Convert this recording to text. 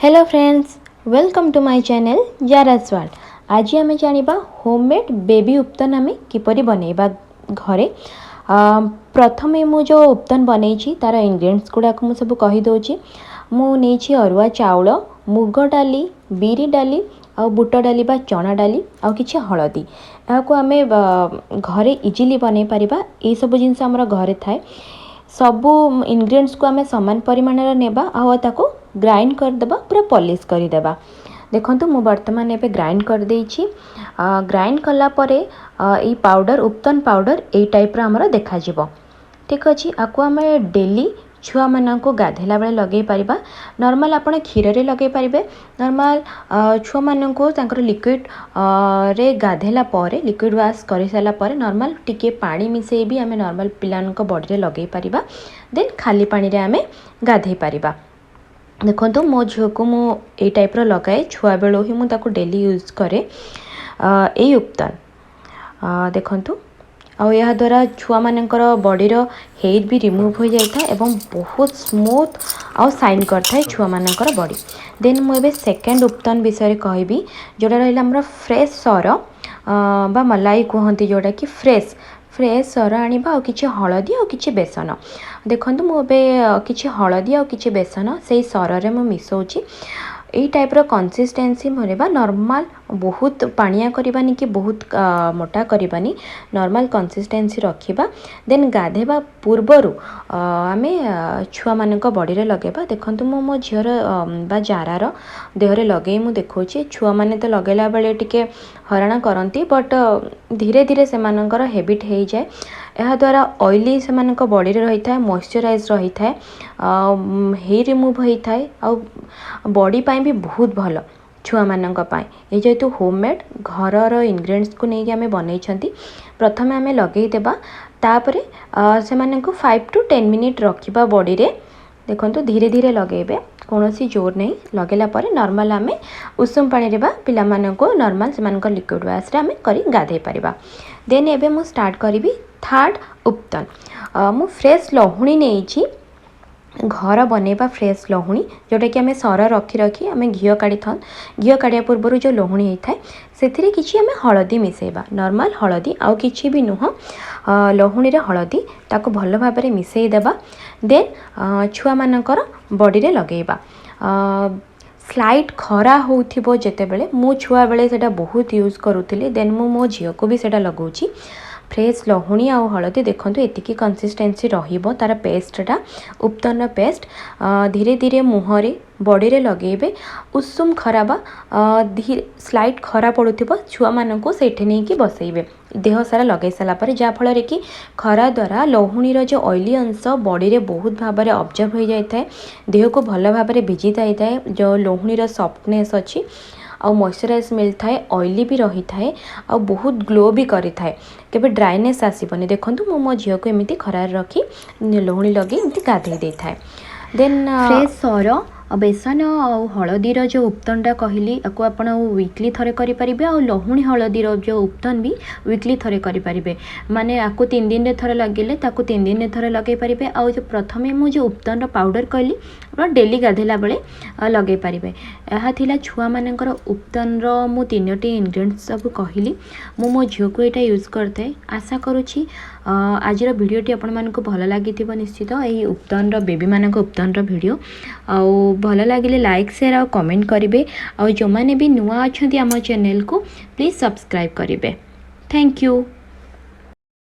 Hello friends, welcome to my channel याराज world. आज आम जाना होममेड बेबी उपतन आम किपरि बनैबा घरे। प्रथम मु जो उपतन बनई तार इंग्रेडिएंट्स गुड़ाक मुझे सब कहीदे। मुझे अरुआ चाउल, मुग डाली, बिरी डाली आ बुट डाली बा चना डाली आ कि हलदी यहाँ आम घरे इजिली बनई पारिबा। ये सब जिनस आमर घरे थाए। सबू इंग्रेडिएंट्स को आम समान परिमाण नेबा आ ताको ग्राइंड करदेबा, पूरा पॉलिश करदेबा। देखंतु मु वर्तमान एबे ग्राइंड कर देइछि। ग्राइंड कला परे ई पाउडर उपतन पाउडर ए टाइप रा हमर देखा जिवो। ठीक अछि। आको आम डेली छुआ मानक गाधेला बेले लगे पारिबा। नॉर्मल आपण क्षीर रे लगे पारिबे। नॉर्मल छुआ मानक तांकर लिक्विड रे गाधेला परे, लिक्विड वाश कर साला परे नॉर्मल टिके पानी मिसई भी आम नॉर्मल पिलानक बॉडी रे लगे पारिबा। देन खाली पानी रे आम गाधे पारिबा। देखो मो झील को मुझे टाइप लगाए छुआ बेलू ही मुझे डेली यूज करे ये उपतन। देखु आ द्वारा छुआ मानकर बॉडीर हेयर भी रिमूव हो जाता है एवं बहुत स्मूथ आउ साइन करता है छुआ मानकर बॉडी। देन मुझे सेकेंड उपतन विषय कहबी जोड़ा रहा फ्रेश सर बा मलाई कहती जोड़ा कि फ्रेश सर आनिबा किछि हलदी आ किछि बेसन। देखंतु मुबे किछि हलदी आ किछि बेसन से सर रे मु मिसौछि। एई टाइप रो कंसिस्टेंसी मोरेबा नॉर्मल, बहुत पानिया करबानी कि बहुत मोटा करबानी, नॉर्मल कंसिस्टेंसी रखिबा। देन गाधेबा पूर्वरु आमे छुआ मानक बॉडी रे लगेबा। देखंतु मो झियर बा जारार देह रे लगे मु देखौछि। छुआ माने तो लगेला बेले टिके हराना करंती, बट धीरे धीरे से मानकर हैबिट हो जाए। यह द्वारा ऑयली से मानक बॉडी रे रही था, मॉइस्चराइज रही था, हेयर रिमूव होता है आ बॉडी पाई भी बहुत भल छुआ मानक पाई। ये जेतु होममेड घर इंग्रेडिएंट्स को लेकिन आम बनई। प्रथम आम लगेदेबा, तापरे से मानक 5 to 10 मिनिट रखिबा बॉडी रे। देखंतु धीरे धीरे लगेबे, कौन सी जोर नहीं। लगेला परे नॉर्मल आम उषुम पानी रे बा पिला मानको नॉर्मल से मानक लिक्विड वाश रे आम करी गाधे पारिबा। देन एबे मु स्टार्ट करिबी थर्ड उपतन। मु फ्रेश लहुणी नेइछि, घर बनैबा फ्रेश लहुणी जोटा कि आम सर रखी रखी आम घी काढ़ी था। घी काढ़िया पूर्व जो लहुणी होता है से किसी आम हलदी मिसेबा, नॉर्मल हलदी आउ किछि भी नुह, लहुणी रे हलदी ताको भल भाव में मिसई देबा। देन छुआ मानकर बॉडी रे लगेबा। स्लाइट खरा होउथिबो जेतेबेले, मु छुआ बेले सेटा बहुत यूज करूथिली। देन मो झियो को भी सेटा लगाउछि। फ्रेश लहुणी आ हलदी देखंतु एतिकी कंसिस्टेंसी रहिबो तार पेस्टटा, उपतन पेस्ट। धीरे धीरे मुहरे बॉडी रे लगेबे। उषुम खरा बा धीरे स्लाइट खरा पड़ुथिबो छुआ मानकु सेठे नै कि बसैबे देह सारा लगे साला पर, जा फल रे कि खरा द्वारा लहुणी रो जो ऑयली अंश बॉडी रे बहुत भाव में ऑब्जर्व हो जाता है, देह को भल भाव में भिजी जाए। जो लहुणी रो सॉफ्टनेस अच्छी आ मॉइस्चराइज मिलता है, ऑयली भी रही थाए आ बहुत ग्लो भी करी थाए, केबे ड्राइनेस आसीबनी। देखंतु मो मो झियो को एमिति खरार रखी लहुणी लगे एमिति गाधे दे थाए। देन फ्रेश सर बेसन और हलदीर जो उपतनटा कहली आपको आप वीकली थरे करें। आ लहुणी हलदीर जो उपतन भी वीकली थरे करें। माने आपको 3 दिन रे थरे लगे ताको 3 दिन रे थरे लगे पारे। आ जो प्रथम मु जो उपतन पाउडर कहली आप डेली गाधेला बेले लगे पारे। यह थिला छुआ मानकर उपतन मु 3टी इंग्रेडिएंट्स सब कहली। मो झील को यहाँ यूज करते। आशा करुँची आज भिडटी आपण मानक भल लगी निश्चित। यही उपतन बेबी मानक उपतन भिडियो आउ भल लगे लाइक शेयर और कमेंट करेंगे। और जो मैंने भी नुआ अच्छा आम चैनल को प्लीज़ सब्सक्राइब करेंगे। Thank you.